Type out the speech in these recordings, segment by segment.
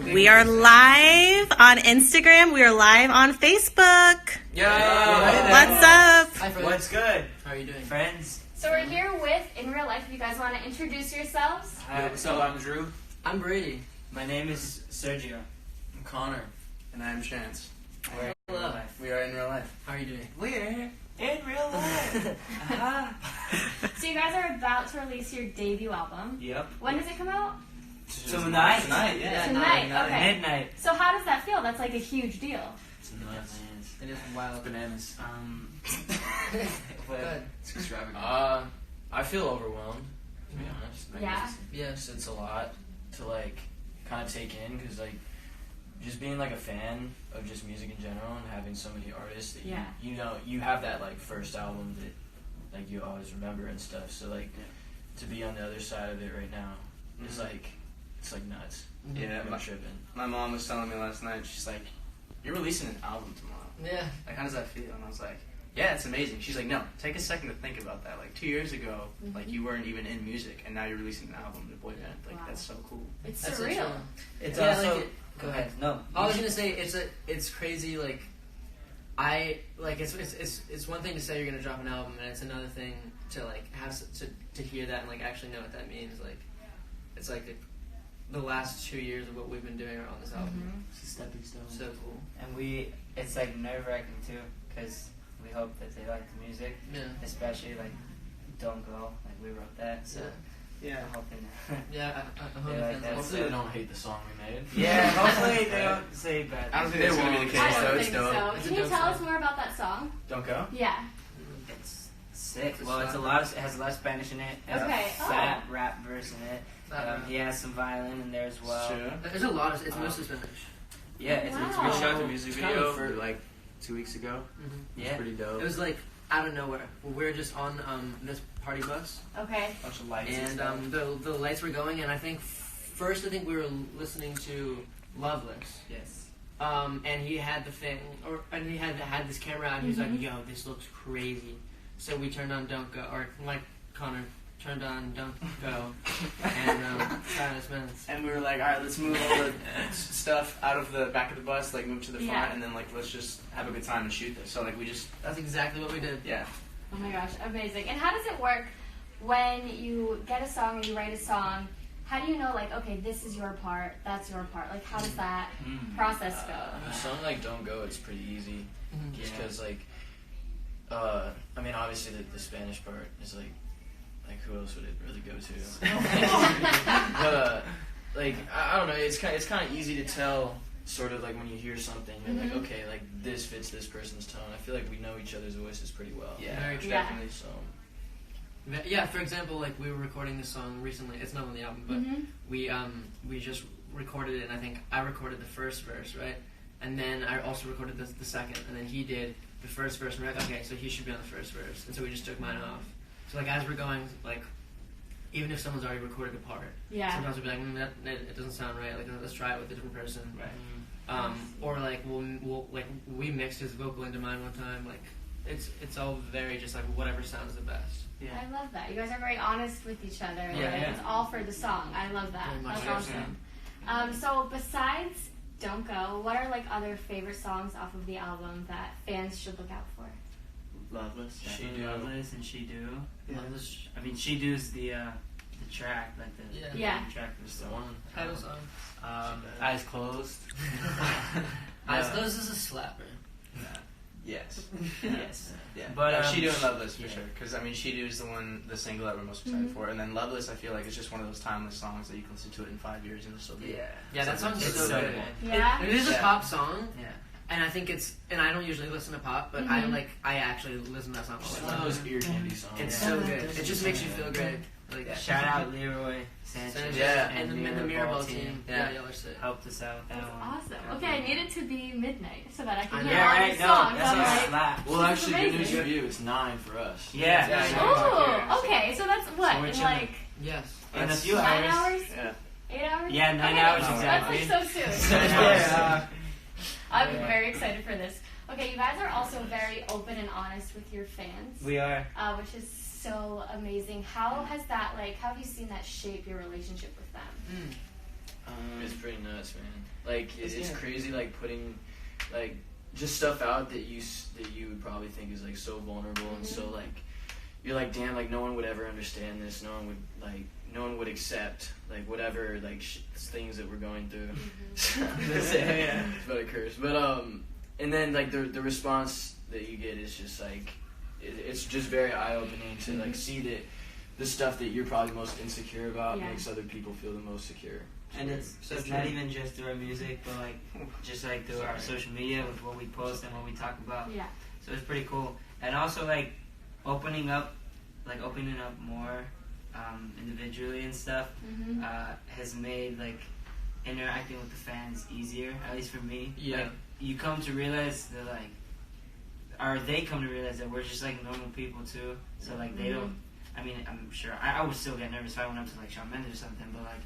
We are live on Instagram. We are live on Facebook. Yo! What's up? Hi, friends. What's good? How are you doing? Friends? So we're here with In Real Life. If you guys want to introduce yourselves. Hi, so I'm Drew. I'm Brady. My name is Sergio. I'm Connor. And I'm Chance. We're in real life. We are in real life. How are you doing? We're in real life. So you guys are about to release your debut album. Yep. When does it come out? Tonight. Yeah, Tonight. Okay. Midnight. So how does that feel? That's like a huge deal. It's nuts. It is wild. Bananas. Go ahead. It's extravagant. I feel overwhelmed, to be honest. Yeah. Yes. It's a lot to like kind of take in because like just being like a fan of just music in general and having so many artists that Yeah. you know you have that like first album that like you always remember and stuff. So like to be on the other side of it right now is like it's like nuts. Yeah, I'm tripping. my mom was telling me last night, she's like, you're releasing an album tomorrow. Yeah. Like, how does that feel? And I was like, yeah, it's amazing. She's like, no, take a second to think about that. Like, 2 years ago, like, you weren't even in music, and now you're releasing an album, The Boy Band. Like, Wow. that's so cool. It's That's surreal. so true. It's Yeah, also. like go ahead. No. I was gonna say it's crazy. Like, it's one thing to say you're gonna drop an album, and it's another thing to like have to hear that and like actually know what that means. Like, it's like the last 2 years of what we've been doing are on this album. It's a stepping stone. So cool. And it's like nerve-wracking too, because we hope that they like the music, Yeah. especially like Don't Go, like we wrote that, so Yeah. I'm hoping Yeah. I hope They like that. Hopefully they don't hate the song we made. Yeah, hopefully they don't say bad. I don't think that's going to be the I case, though. don't It's think dope. so. It's a Can you dope tell song. us more about that song? Don't go? Yeah. It's sick. It's Well, it's a slap. lot. It has a lot of Spanish in it. It has Okay. a fat rap verse in it. He has some violin in there as well. Sure. There's a lot of. It's mostly Spanish. Yeah, it's Wow. we We shot shot the the music It's kind video of for for like 2 weeks ago. Mm-hmm. yeah, Pretty dope. It was like out of nowhere. We were just on this party bus, Okay. bunch of lights and stuff. the lights were going, and I think first we were listening to Loveless, Yes. and he had the thing, and he had this camera out, and he was like, "Yo, this looks crazy." So we turned on Don't Go, or like Connor turned on Don't Go, and Silence Minutes. And we were like, all right, let's move all the stuff out of the back of the bus, like move to the front, Yeah. and then like let's just have a good time and shoot this. So like we just, That's exactly what we did. yeah. Oh my gosh, amazing. And how does it work when you get a song or you write a song? How do you know, like, okay, this is your part, that's your part? Like, how does that process go? A song like Don't Go, it's pretty easy. Mhm. Just because, like, I mean, obviously the Spanish part is like who else would it really go to? But like I don't know, it's kind of easy to tell, sort of like when you hear something, you're like, okay, like this fits this person's tone. I feel like we know each other's voices pretty well. Yeah. Very true. Yeah. Definitely. So Yeah, for example, like we were recording this song recently. It's not on the album, but we just recorded it, and I think I recorded the first verse, right? And then I also recorded the second, and then he did the first verse, and we're like, okay, so he should be on the first verse, and so we just took mine off. So like as we're going, like even if someone's already recorded a part, Yeah. sometimes we'll be like, it doesn't sound right. Like let's try it with a different person, Right. or like we'll like we mixed his vocal into mine one time. Like it's all very just like whatever sounds the best. I love that. You guys are very honest with each other. Yeah, Like, yeah. It's all for the song. I love that. Very much That's so. awesome. So besides Don't Go, what are like other favorite songs off of the album that fans should look out for? Loveless. She Definitely Do. Loveless and She Do. Yeah. Love this I mean, She Do's the track, like the Yeah. the track was the one. title song. Eyes Closed. Eyes Closed is a slapper. Yes. Yes. Yeah. But, She Do and Loveless for yeah. sure. Because I mean, She Do is the single that we're most excited for, and then Loveless, I feel like it's just one of those timeless songs that you can listen to it in 5 years and it'll still be. Yeah, that song's It's so so good. good. Yeah. It is a Yeah. pop song, Yeah. and I think and I don't usually listen to pop, but I actually listen to that song all It's the one of time. those ear candy songs. It's so good. It just makes you feel great. Like Shout out Leroy Sanchez Sanchez Yeah. and the Mirabelle team. Yeah. Y'all are sick. helped us out with that That's one. awesome. Okay, I need it to be midnight so that I I can know. hear Yeah, all right. these No, songs. that's I'm a like, slap. Well, This is actually, good news amazing. for you. It's 9 for us. Yeah. Yeah. oh, okay. So that's what, So we're in chilling. like Yes. In a few 9 hours. hours? Yeah. 8 hours? Yeah, 9 Okay, hours that's exactly. like so soon. So, yeah. I'm very excited for this. Okay, you guys are also very open and honest with your fans, We are. which is so amazing. How has that, like, how have you seen that shape your relationship with them? It's pretty nuts, man. Like it's crazy, like putting like just stuff out that you would probably think is like so vulnerable and so like you're like, damn, like no one would ever understand this. No one would accept like whatever like things that we're going through. Yeah, it's about a curse, but and then like the response that you get is just like it's just very eye opening to like see that the stuff that you're probably most insecure about makes other people feel the most secure. And it's not even just through our music, but like just like through our social media with what we post and what we talk about. Yeah. So it's pretty cool. And also like opening up more individually and stuff has made like interacting with the fans easier, at least for me. Yeah. Like, you come to realize that like, or they come to realize that we're just like normal people too. So like they don't. I mean, I'm sure I would still get nervous if I went up to like Shawn Mendes or something, but like,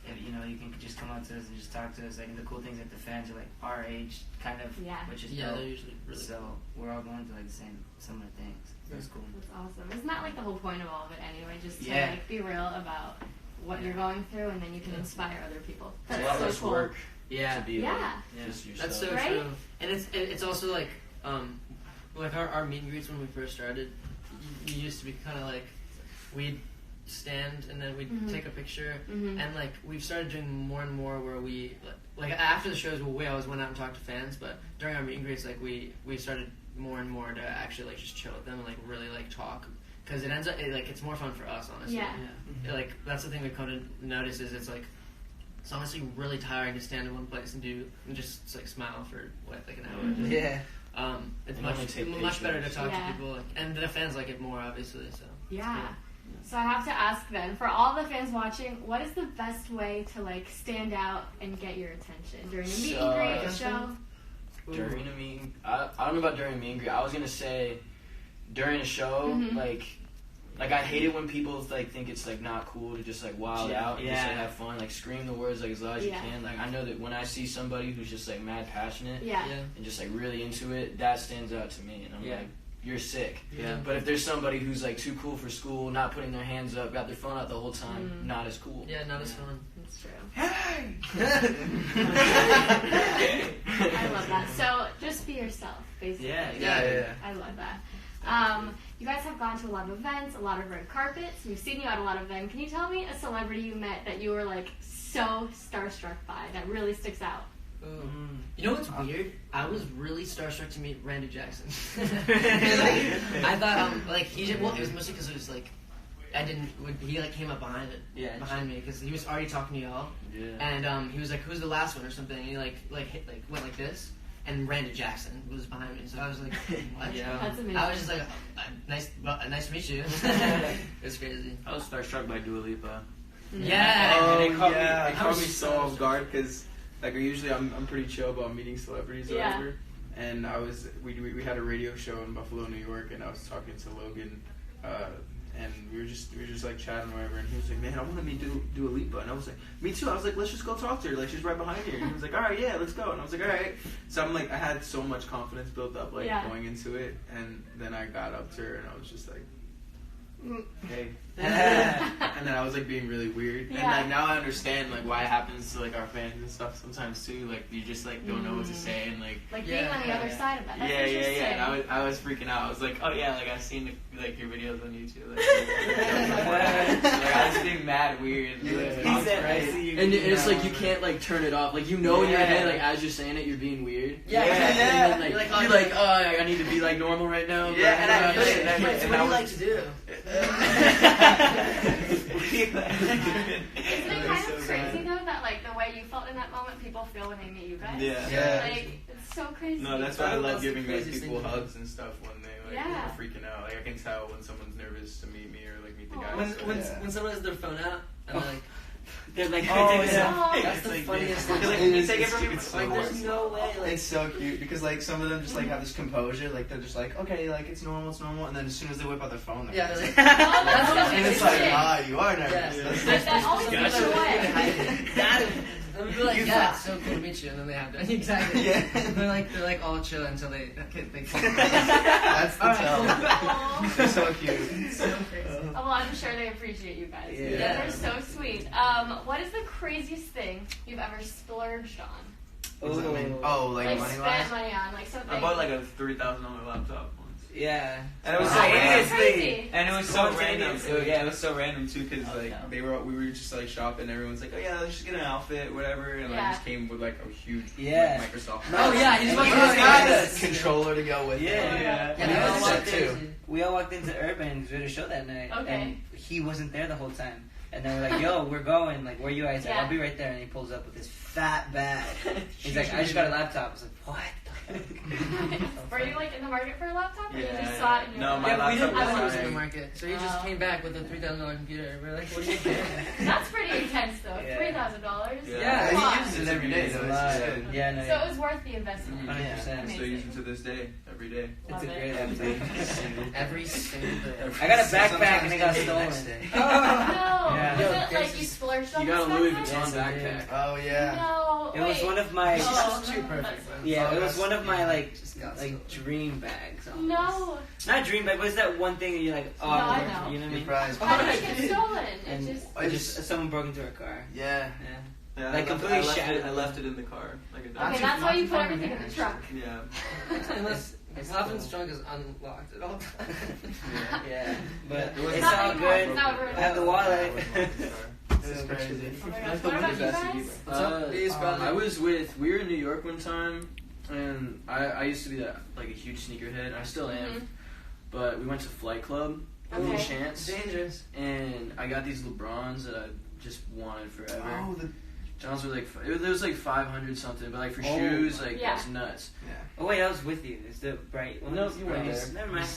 if, you know, you can just come up to us and just talk to us. Like the cool things that the fans are like our age, kind of, which is dope. They're usually really so we're all going through like the same similar things. That's cool. That's awesome. Isn't that like the whole point of all of it anyway? Just to like be real about what you're going through, and then you can inspire other people. That's a lot so less cool. work. Yeah. To be just yourself. That's so true. And it's also like our meet and greets when we first started. You used to be kind of like we'd stand and then we'd take a picture, and like we've started doing more and more where we like after the shows we always went out and talked to fans, but during our meet and greets like we started more and more to actually like just chill with them and like really like talk, because it ends up like it's more fun for us, honestly. Like that's the thing we've come to notice is it's honestly really tiring to stand in one place and just like smile for like an hour. It's much better to talk to people, and the fans like it more, obviously. So So I have to ask then, for all the fans watching, what is the best way to like stand out and get your attention during a meet and greet, a show? During a meet, I don't know about during a meet and greet. I was gonna say during a show, like I hate it when people like think it's like not cool to just like wild out and just like have fun, like scream the words like as loud as you can. Like I know that when I see somebody who's just like mad passionate and just like really into it, that stands out to me, and I'm like, you're sick. But if there's somebody who's like too cool for school, not putting their hands up, got their phone out the whole time, not as cool. Not as fun. That's true. Hey! I love that. So just be yourself, basically. I love that. You guys have gone to a lot of events, a lot of red carpets. We've seen you at a lot of them. Can you tell me a celebrity you met that you were like so starstruck by that really sticks out? You know what's weird? I was really starstruck to meet Randy Jackson. I thought it was mostly because it was like he like came up behind me because he was already talking to y'all, and he was like, "Who's the last one?" or something, and he like went like this, and Randy Jackson was behind me, so I was like, "What?" That's amazing. I was just like, "Nice to meet you." It was crazy. I was starstruck by Dua Lipa. It caught me so off guard because like usually I'm pretty chill about meeting celebrities or whatever. And we had a radio show in Buffalo, New York, and I was talking to Logan, and we were just like chatting or whatever, and he was like, "Man, I want to meet Dua Lipa," and I was like, "Me too." I was like, "Let's just go talk to her. Like she's right behind here." And he was like, "All right, yeah, let's go." And I was like, "All right." So I'm like, I had so much confidence built up going into it, and then I got up to her, and I was just like, "Hey," and then I was like being really weird, and like now I understand like why it happens to like our fans and stuff sometimes too. Like you just like don't know what to say, and like being on the other side of that. That's And I was freaking out. I was like, "Oh yeah, like I've seen like your videos on YouTube." Like, I was being mad weird. He said, "I see you." And it's like you can't like turn it off. Like you know in your head, like as you're saying it, you're being weird. Yeah. And then, like, you're like, "Oh, I need to be like normal right now." Yeah, and I feel it. What do you like to do? Isn't it kind of crazy though that like the way you felt in that moment, people feel when they meet you guys? Like it's so crazy. No, that's why I love giving like people hugs and stuff when they are freaking out. Like I can tell when someone's nervous to meet me or like meet the guys. When someone has their phone out and like they're like, that's the funniest thing. Like, you take it from me. Like there's no way. Like it's so cute because like some of them just like have this composure, like they're just like, okay, like it's normal, and then as soon as they whip out their phone, they're like, that's and it's like, you are nervous. That always gives it away. And we'd be like, yeah, it's so cool to meet you, and then they have to. Exactly. Yeah. They're like all chill until they That's the tell. They're so cute. So crazy. Oh, well, I'm sure they appreciate you guys. Yeah. You guys are so sweet. What is the craziest thing you've ever splurged on? What does that mean? Oh, like money spent wise? money on, like something. I bought like a $3,000 laptop once. Yeah. And it was Oh, so that's random. crazy. And it was so random. Spontaneously. Yeah, it was so random too, because Oh, like no. we were just like shopping. Everyone's like, oh yeah, let's just get an outfit, whatever. And Yeah. I just came with like a huge Yeah. like, Microsoft. Oh yeah, he's And like, he oh, got yeah. a controller to go with it. Yeah. Yeah, And he that was was set crazy. too. We all walked into Urban to do the show that night. Okay. And he wasn't there the whole time. And then we're like, yo, we're going. Like, where you guys at? Yeah. I'll be right there. And he pulls up with this fat bag. He's like, I just got a laptop. I was like, what? Were you like in the market for a laptop, or you Yeah, just saw it in your no, phone? my Yeah, we didn't laptop know he was was in the like- market, so he just Oh. came back with a $3,000 computer. We're like, what are you doing? That's pretty intense, though. Yeah. $3,000. Yeah, Come on. He uses it every day, though. It's just good. Yeah, no, So it was worth the investment. 100%. I still use it to this day, every day. It's a Love great it. laptop. Every single day. I got a backpack and it got Sometimes stolen. next day. No. Yeah. Was Yo, it like this you is- splurged on You got a this Louis backpack? Vuitton backpack. Oh yeah. No. It was wait. one of my. Oh, Too perfect. that's- Yeah, Oh, it was that's- one of my like got dream bags. almost. No. Not dream bag, but it's that one thing that you're like, oh, No, I I'm know. you know what I Your mean? prize. How did it get stolen? And It just. I just someone broke into our car. yeah. Yeah. Yeah, Like, I left completely it, shattered. I left it in the car. Like a Okay, dog. that's why you put everything in the truck. Yeah. Unless Hopkins' trunk is unlocked at all times. Yeah, but It was- it's Not all anymore, good. it's not ruined. I have the wallet. This is crazy. Oh my gosh, what about you guys? What's up, Beast brother? I was we were in New York one time, and I used to be like a huge sneakerhead. I still am, Mhm. but we went to Flight Club in Okay. Chance, Dangerous. and I got these LeBrons that I just wanted forever. Oh, the Johns were like it was like 500 something, but like for Oh shoes, like Yeah. that's nuts. Oh wait, I was with you. It's the bright one. No, you weren't Brightest. there. Never mind.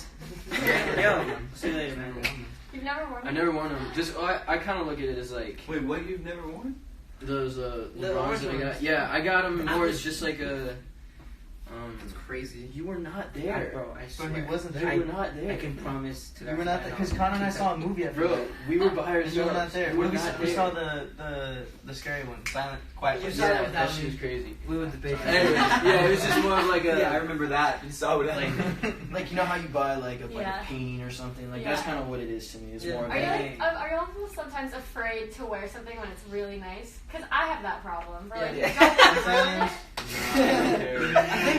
Yo, see you later, man. You've never worn I them? never worn them. Just I kind of look at it as like Wait, what? You've never worn? those The LeBrons orange that I got. ones. Yeah, I got them more as just like a. That's crazy. You were not I, there. bro, I But swear. he wasn't You there. were not there. I can promise to You were not there because Connor and I saw a movie at Bro, we were by ourselves. You were not there. We were We not we there. saw the scary one, Silent Quiet. You Place. saw it Yeah, without that shit was crazy. We went to bed. Anyway, yeah, it was just more of like a. Yeah, I remember that. You saw it. like you know how you buy like a Yeah. painting or something. Like Yeah. that's kind of what it is to me. It's Yeah. more. Of Are you like, like, are you also sometimes afraid to wear something when it's really nice? Because I have that problem. Where, like, Yeah. you don't wear it.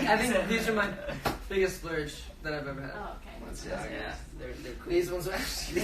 I think these are my biggest splurge that I've ever had. Oh, okay. Yeah, they're cool. These ones are actually.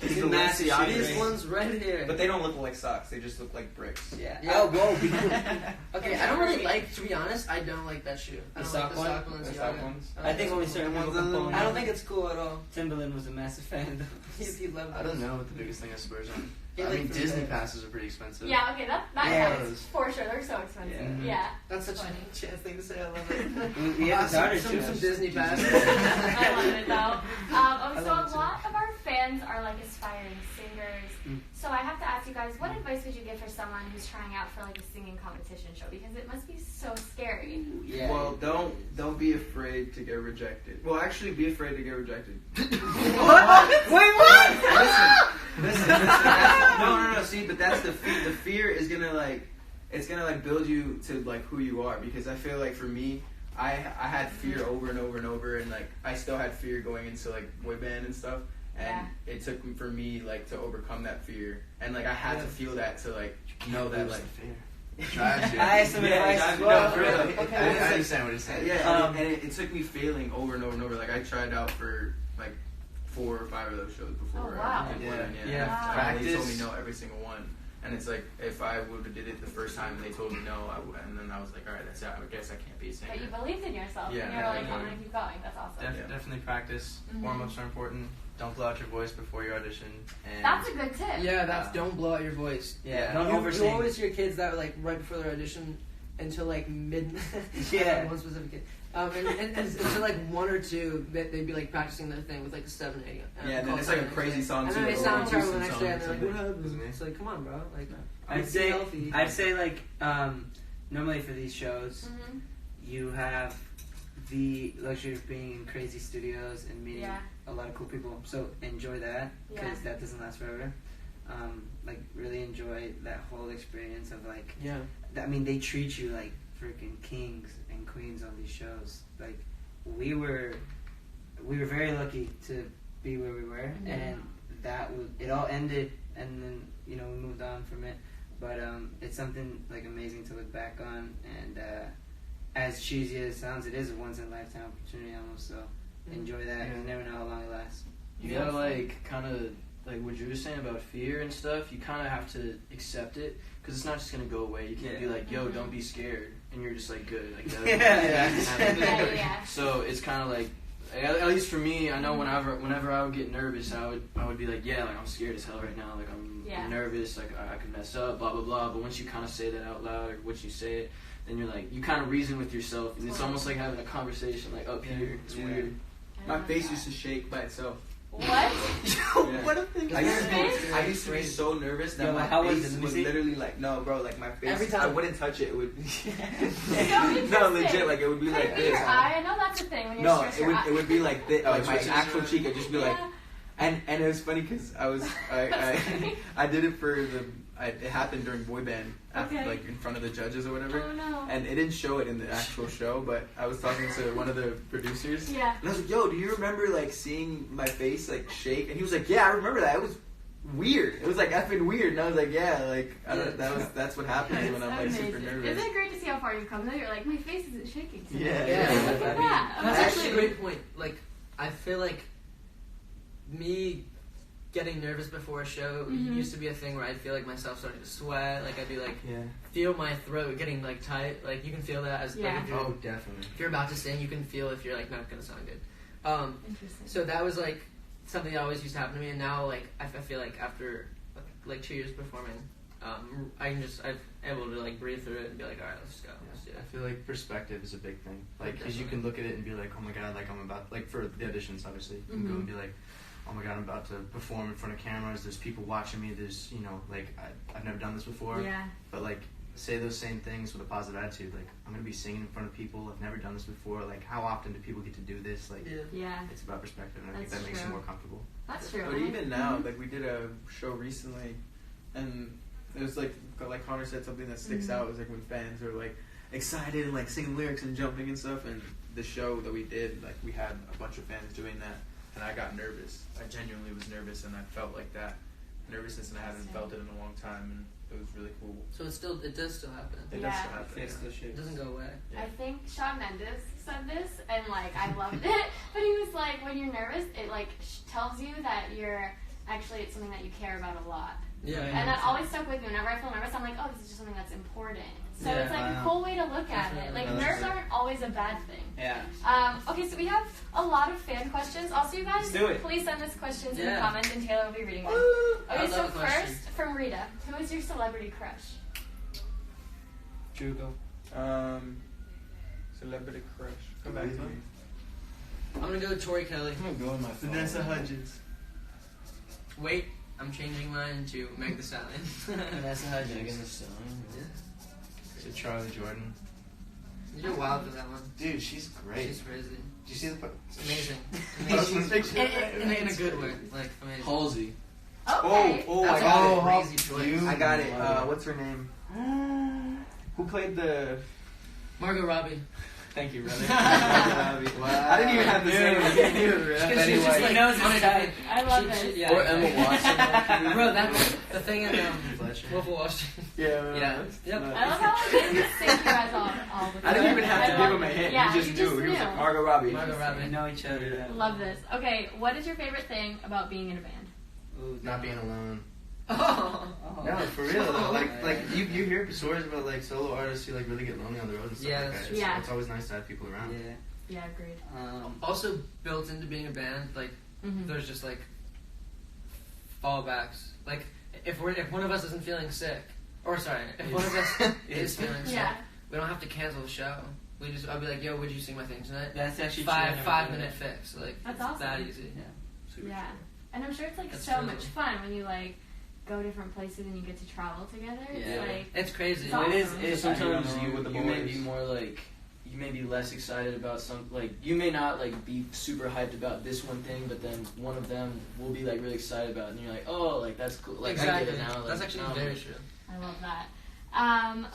It's the massive Balenciaga shit. These thing. ones right here. But they don't look like socks. They just look like bricks. Yeah. Yeah. Oh, whoa. Okay, I don't really like. To be honest, I don't like that shoe. I The don't sock like the one? sock The Balenciaga. sock ones? don't I think it's only cool. certain ones I don't think it's cool at all. Timberland was a massive fan. If you love I those. don't know what the biggest thing I splurge on. Yeah, I like mean, for Disney the- passes are pretty expensive. Yeah, okay, that Yeah. counts for sure. They're so expensive. Yeah. That's such Funny. a chance thing to say. I love it. We have Some started to. Disney pass. I love it though. So love a it too. lot of our fans are like aspiring singers. Mm. So I have to ask you guys, what advice would you give for someone who's trying out for like a singing competition show? Because it must be so scary. Yeah. Well, don't be afraid to get rejected. Well, actually, be afraid to get rejected. What? Wait, what? Listen. No. See, but that's the fear. The fear is gonna it's gonna build you to like who you are. Because I feel like for me, I had fear over and over and over, and like I still had fear going into like boy band and stuff. And it took for me like to overcome that fear, and like I had to feel that to like know that like. Try to. I have some advice as No, well. for real. I understand what he's saying. Yeah, and it took me failing over and over and over. Like I tried out for like 4 or 5 of those shows before. Oh, wow. I did one, Yeah. Wow. Finally, they told me Practice. no every single one. And it's like if I would have did it the first time and they told me no, and then I was like, all right, that's it. I guess I can't be a singer. But you believed in yourself. Yeah, And you're like, yeah. I'm gonna keep going. That's awesome. Yeah. Definitely practice. Mhm. Warm-ups are important. Don't blow out your voice before your audition. And That's a good tip. Yeah, that's don't blow out your voice. Yeah, Don't You oversing. always hear kids that like right before their audition until like mid. Yeah. One specific kid. And until like 1 or 2, they'd be like practicing their thing with like 7, 8. Yeah, and then it's like a crazy song And too. then they or sound a terrible the Houston next song day, or and they're like, something. "What happened?" Mhm. It's like, come on, bro. Like, I'd be say healthy. like normally for these shows Mm-hmm. you have the luxury of being in crazy studios and meeting Yeah. a lot of cool people. So enjoy that because Yeah. that doesn't last forever. like really enjoy that whole experience of like. Yeah. I mean, they treat you like freaking kings and queens on these shows. Like we were very lucky to be where we were, and it all ended, and then we moved on from it. But it's something like amazing to look back on, and as cheesy as it sounds, it is a once in a lifetime opportunity almost. So enjoy that. You never know how long it lasts. You gotta like kind of like what you were saying about fear and stuff. You kind of have to accept it because it's not just gonna go away. You can't be like, yo, don't be scared, and you're just like good. Like that. So it's kind of like. At least for me, I know whenever I would get nervous, I would be like, yeah, like I'm scared as hell right now, like I'm nervous, like I could mess up, blah blah blah. But once you kind of say that out loud, or once you say it, then you're like, you kind of reason with yourself, and it's almost like having a conversation, like up here. It's weird. My face used to shake by itself. What? What a thing! I used to be so nervous that my face was literally like, no, bro, like my face. Every time I wouldn't touch it. It would. So no, legit, like it would be like this. Your eye, I know that's a thing when you're stressed. It would be like this, like my actual cheek. It'd just be like, and it was funny because I did it for it happened during boy band, after, like in front of the judges or whatever. Oh no! And it didn't show it in the actual show, but I was talking to one of the producers. Yeah. And I was like, "Yo, do you remember like seeing my face like shake?" And he was like, "Yeah, I remember that. It was weird. It was like effing weird." And I was like, "Yeah, like that's what happens when I'm like super nervous." Isn't it great to see how far you've come? Though you're like, my face isn't shaking. So Yeah. Look at that. That's actually a great point. Like, I feel like me getting nervous before a show used to be a thing where I'd feel like myself starting to sweat. Like I'd be like, feel my throat getting like tight. Like you can feel that as like, definitely. If you're about to sing, you can feel if you're like not gonna sound good. Interesting. So that was like something that always used to happen to me, and now like I feel like after like 2 years performing, I'm able to like breathe through it and be like, all right, let's just go. Let's do it. I feel like perspective is a big thing. Like, because you can look at it and be like, oh my god, like I'm about, like for the auditions, obviously, you can go and be like, oh my god, I'm about to perform in front of cameras. There's people watching me. There's, like I've never done this before. Yeah. But like, say those same things with a positive attitude. Like, I'm gonna be singing in front of people. I've never done this before. Like, how often do people get to do this? Like, it's about perspective, and I think that makes you more comfortable. That's true. But even now, like we did a show recently, and it was like Connor said, something that sticks out is like when fans are like excited and like singing lyrics and jumping and stuff. And the show that we did, like we had a bunch of fans doing that, and I got nervous. I genuinely was nervous, and I felt like that nervousness, and I haven't felt it in a long time, and it was really cool. So it does still happen. It does still happen. It doesn't go away. I think Shawn Mendes said this, and like I loved it. But he was like, when you're nervous, it like tells you that it's something that you care about a lot. Yeah. And that always stuck with me. Whenever I feel nervous, I'm like, oh, this is just something that's important. So it's like a cool way to look at it. Like nerves aren't always a bad thing. Yeah. Okay, so we have a lot of fan questions. Also, you guys, please send us questions in the comments, and Taylor will be reading them. Okay, so first from Rita, who is your celebrity crush? Jugo. Celebrity crush. Come back to me. I'm gonna go with Tori Kelly. I'm gonna go with my phone. Vanessa Hudgens. Wait, I'm changing mine to Meg the Stallion. Vanessa Hudgens. Megan Thee Stallion. So Charlie Jordan. You're wild for that one. Dude, she's great. She's crazy. Did you see the Amazing. Amazing. In a good way. Like, amazing. Halsey. Okay. Oh, That's I got it. Crazy choice. I got it. What's her name? Who played the... Margot Robbie. Thank you, brother. I didn't even have to say it. She's just like, knows his side. I love it. Yeah. Or Emma Watson. Bro, that's the thing in Wolf of Wall Street. Yeah. Yep. I love how they just sync you guys all the time. I didn't even have to give him a hint. Yeah, he just knew. He was like, Margot Robbie. Margot Robbie. We know each other. Love this. Okay, what is your favorite thing about being in a band? Ooh, Not being alone. Oh. No, for real though. Like you hear stories about like solo artists who like really get lonely on the road and stuff Yeah, like that's that. true. It's always nice to have people around. Yeah, agreed. Also, built into being a band, like, there's just like fallbacks. Like, if one of us isn't feeling sick, or sorry, if one of us is feeling sick, we don't have to cancel the show. I'll be like, yo, would you sing my thing tonight? That's actually 5-minute fix. Like, that's it's awesome. that easy. Yeah. And I'm sure it's like That's so true. much fun when you like go different places and you get to travel together. It's like It's crazy. It's awesome. Sometimes you may be more like you may be less excited about some, like, you may not, like, be super hyped about this one thing, but then one of them will be, like, really excited about it, and you're like, oh, like, that's cool. Like, I get it now. Like, That's actually very true. I love that.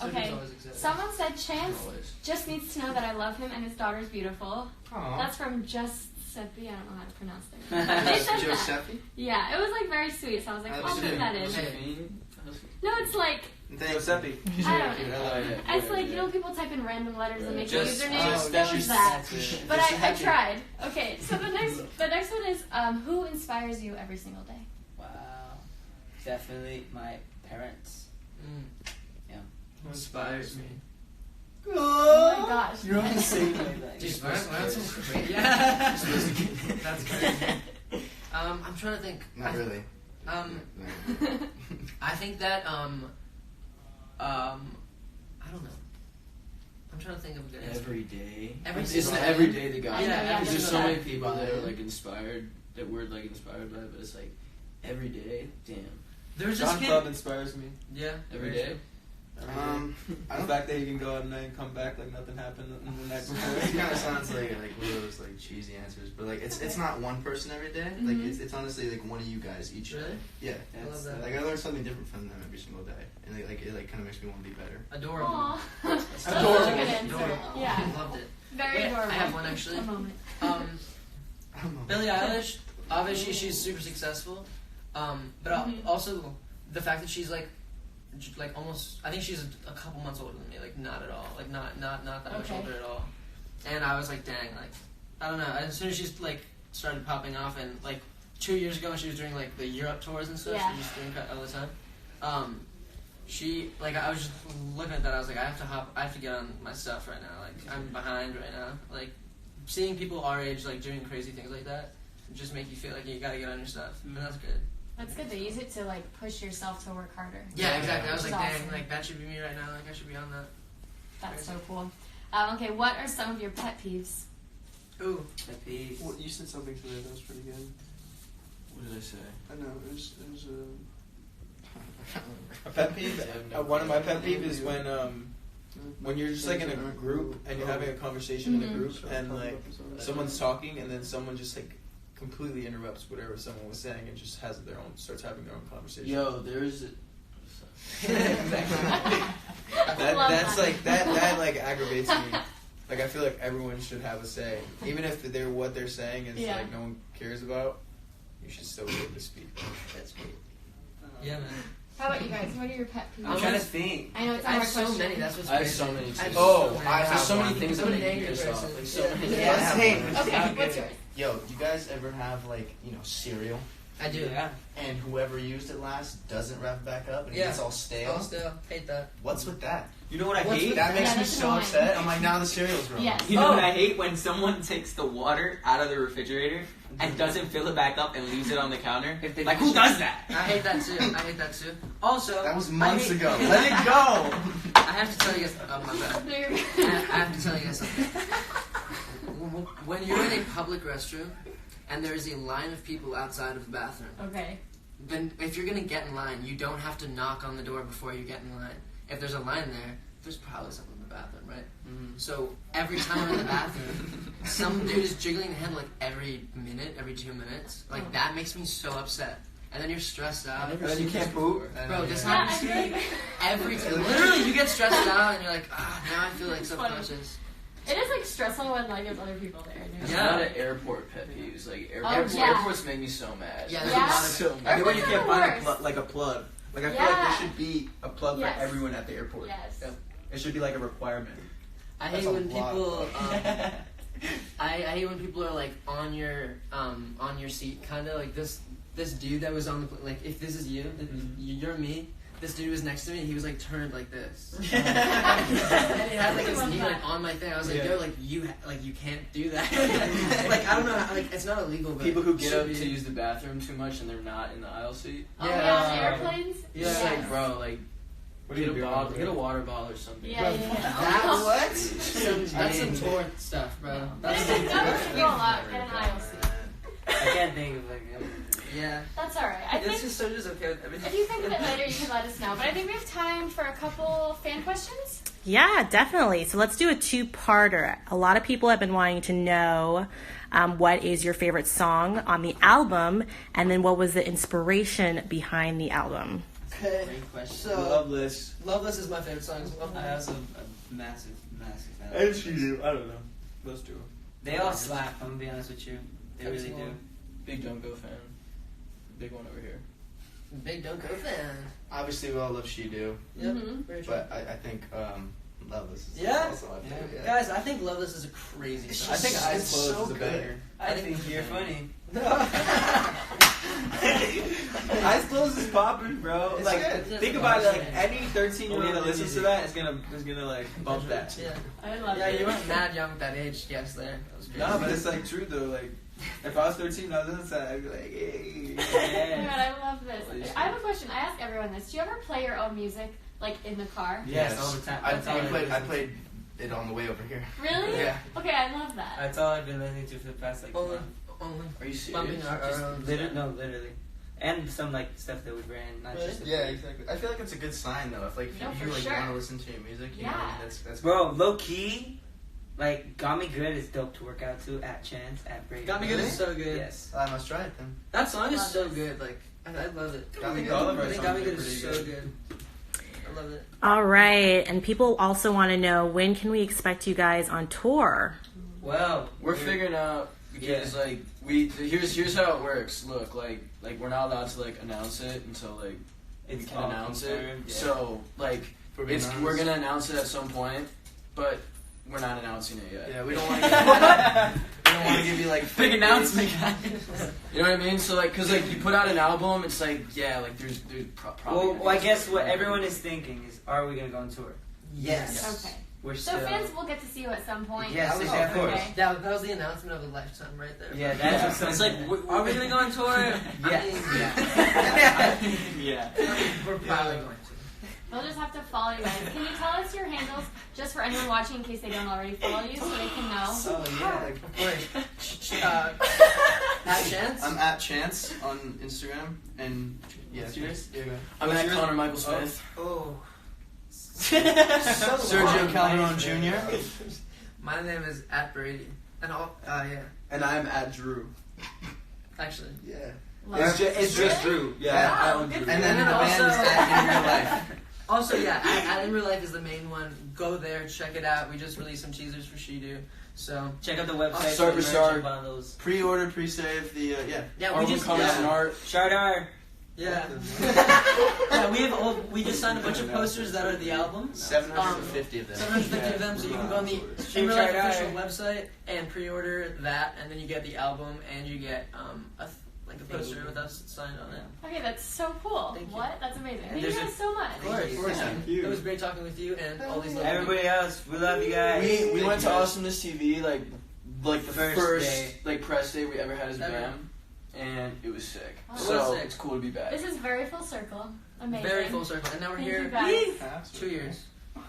Okay, someone said Chance just needs to know that I love him and his daughter's beautiful. Aww. That's from Giuseppe. I don't know how to pronounce their name. They said Giuseppe? that. Yeah, it was like very sweet, so I was like, I'll put that in. No, it's like, Giuseppe. I don't know. It's like, you know, people type in random letters and make usernames. It was that. But I tried. Okay, so the next one is, who inspires you every single day? Wow. Definitely my parents. Yeah. Who inspires me? Oh my gosh. You're on the same wavelength. Jeez, that's so crazy. Yeah. That's crazy. I'm trying to think. Not really. I think that I don't know. I'm trying to think of a good answer. Every day. It's not every day that got Yeah, because there's so that. many people that are like inspired, that we're like inspired by, but it's like every day. Damn. There's this John kid. Club inspires me. Yeah. Every day. The fact that you can go out at night and come back like nothing happened the night before. It kind of sounds like one of those like cheesy answers, but like it's not one person every day. Like it's honestly like one of you guys each day. Really? Yeah. I love that. Like I learn something different from them every single day, and it kind of makes me want to be better. Adorable. Aww. That's Adorable. such a good answer. Adorable. Yeah. Loved it. Very Wait, adorable. I have one actually. A moment. Billie Eilish, obviously she's super successful, but also the fact that she's like almost, I think she's a couple months older than me, like not at all, like not that much older at all. And I was like, dang, like I don't know. As soon as she's like started popping off, and like 2 years ago when she was doing like the Europe tours and stuff, Yeah. she was doing all the time. She like I was just looking at that. I was like, I have to get on my stuff right now. Like I'm behind right now. Like seeing people our age like doing crazy things like that just make you feel like you gotta get on your stuff, and that's good. That's good. They use it to like push yourself to work harder. Yeah, exactly. I was like, That's dang, awesome. like that should be me right now. Like I should be on that. That's so cool. Okay, what are some of your pet peeves? Ooh, Pet peeves. Well, you said something today that was pretty good. What did I say? I know it was a pet peeve. One of my pet peeves is when you're just like in a group and you're having a conversation in a group and like someone's talking and then someone just like completely interrupts whatever someone was saying and just has starts having their own conversation. Yo, there's. That's like that like aggravates me. Like I feel like everyone should have a say, even if what they're saying is like no one cares about. You should still be able to speak. That's me. yeah, man. How about you guys? What are your pet peeves? I'm trying to think. I know it's a I have hard so question. many. That's what's I have crazy. so many. Too. Oh, I There's have so many one. things that I'm make an me angry pissed off. person. Like so many. Yeah, same. Okay, what's yours? Yo, you guys ever have like cereal, I do. Yeah. and whoever used it last doesn't wrap it back up and it Yeah. gets all stale? I'll still hate that. What's with that? You know what I What's hate? with That makes Yeah, me that's so annoying. upset. I'm like, now the cereal's wrong. Yes. You know what I hate? When someone takes the water out of the refrigerator and doesn't fill it back up and leaves it on the counter. If they Like, who does that? I hate that too. I hate that too. Also, That was months I hate- ago. Let it go. I have to tell you guys. Oh my bad. No, you're good. I have to tell you guys something. When you're in a public restroom and there is a line of people outside of the bathroom, Okay. then if you're gonna get in line, you don't have to knock on the door before you get in line. If there's a line there, there's probably someone in the bathroom, right? So every time I'm in the bathroom, some dude is jiggling the head like every minute, every 2 minutes. Like that makes me so upset. And then you're stressed out. And then you can't poop. Bro, this Yeah, I happens to feel me like every time. Literally, you get stressed out and you're like, now I feel like It's funny. subconscious. it is like stressful when like there's other people there. And It's you're Yeah. not an airport pet peeves. Like yeah. airports make me so mad. Yeah, there's Yeah. a lot of So And mad. then when you Airports can't are the find worst. like a plug. Like I feel Yeah. like there should be a plug Yes. for everyone at the airport. Yes. Yep. It should be like a requirement. I That's hate a when lot. people. I hate when people are like on your seat, kind of like this dude that was on the like. If this is you, you're me. This dude was next to me. He was like turned like this, and he had like his knee like on my thing. I was like, yo, like you can't do that. Like I don't know, like it's not illegal. But People who it get should up be. to use the bathroom too much and they're not in the aisle seat. Oh yeah, on Yeah. airplanes. Yeah. It's Yes. like, bro, like What do get you a do? bottle, get a water bottle or something. Yeah, yeah, yeah. That's What? That's some tour stuff, bro. But That's it's some like, tour no, stuff. go a lot. Get an aisle seat. I can't think of like. Yeah. That's alright. I think Just so just okay with everything. if you think of it later, you can let us know. But I think we have time for a couple fan questions. Yeah, definitely. So let's do a two-parter. A lot of people have been wanting to know what is your favorite song on the album, and then what was the inspiration behind the album. Okay. Great question. So Loveless is my favorite song as well. I also a massive fan. I don't know. Those two. They all slap. I'm gonna be honest with you. They really do. Big Junko fan. Big one over here. Big Junko fan. Obviously, we all love She Do, Yep. Mm-hmm. Very true. but I think Loveless is Yeah? also my favorite. Yeah. Guys, I think Loveless is a crazy song. I think Eyes It's Closed so is a good. banger. I think you're funny. Eyes Closed is popping, bro. It's Like, good. think about it. Like, any 13-year-old that listens to that is gonna like bump that. Yeah. I love Yeah, it. you weren't mad young at that age. Yes, there. That was crazy. No, but it's like true though. Like, if I was 13 and I was listening to that, I'd be like, hey. Oh my God, I love this. I have a question. I ask everyone this. Do you ever play your own music, like in the car? Yes, all the time. That's all I played listen to. it on the way over here. Really? Yeah. Okay, I love that. That's all I've been listening to for the past like Only, month. only. Are you Bumping serious? our own. Literally. And some like stuff that we ran, not Really? just the Yeah, exactly. I feel like it's a good sign though. If like No, if for you like sure. want to listen to your music, you know, Yeah. that's Bro, low key, like Got Me Good is dope to work out to at Chance at Brady. Got Me Good is so good. Yes. I must try it then. That song is Love so this. good. Like, I love it. Got Me Good. All of our I think songs Got Me are Good pretty is so good. good. I love it. All right, and people also want to know, when can we expect you guys on tour? Well, We're figuring out because like here's how it works. Look, like we're not allowed to like announce it until like we can all announce confirmed, it. yeah. So like For being honest. we're gonna announce it at some point, but we're not announcing it yet. Yeah, we don't want to give you like Big fake announcement, news. guys. You know what I mean? So like, cause like you put out an album, it's like like there's probably. well, I guess what everyone is thinking is, are we gonna go on tour? Yes. Okay. We're So still. fans will get to see you at some point. Yes, That was- of course. Okay. That was the announcement of a lifetime right there. Yeah, that's what's It's like, are we gonna go on tour? Yeah. Yeah. We're probably going to. They'll just have to follow you guys. Can you tell us your handles, just for anyone watching, in case they don't already follow you, so they can know? Oh yeah. Like, Of course. At Chance? I'm at Chance on Instagram and yeah. What's yours? Yeah, go ahead. I'm at Connor Michael Smith. Oh. Sergio Calderon Jr. My name is at Brady. And yeah. And I'm at Drew. Actually. Yeah. Love it. It's just Drew. Yeah. Wow, I own good Drew. And then the And band is also- at In Real Life. Also, yeah, at In Real Life is the main one. Go there, check it out. We just released some teasers for She Do. So, Check out the website. Start for to merch start. and bundles. Pre-order, pre-save. The yeah. yeah, we Album just, covers and yeah. art. Shardar. Yeah. Yeah, we just signed a bunch of posters that are the album. 750 of them. 750 of them, so you can go on the In Real Life official website and pre-order that, and then you get the album and you get a poster with us signed on it. Okay, that's so cool. Thank you. What? That's amazing. Thank there's you a- guys so much. Of course. Thank you. It was great talking with you and all these little Everybody else, we love you guys. We went to Awesomeness TV like the First first day. like press day we ever had as a Ever. band, and it was sick. Oh. So It was sick. it's cool to be back. This is very full circle. Amazing. very full circle. And now we're Thank here you guys. 2 years.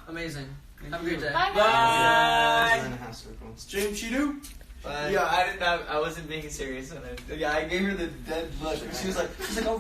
Amazing. Have a great day. Bye, guys. 9.5 circles. Stream She Do. Yeah, I wasn't being serious. Yeah, I gave her the dead look. She was like, oh really?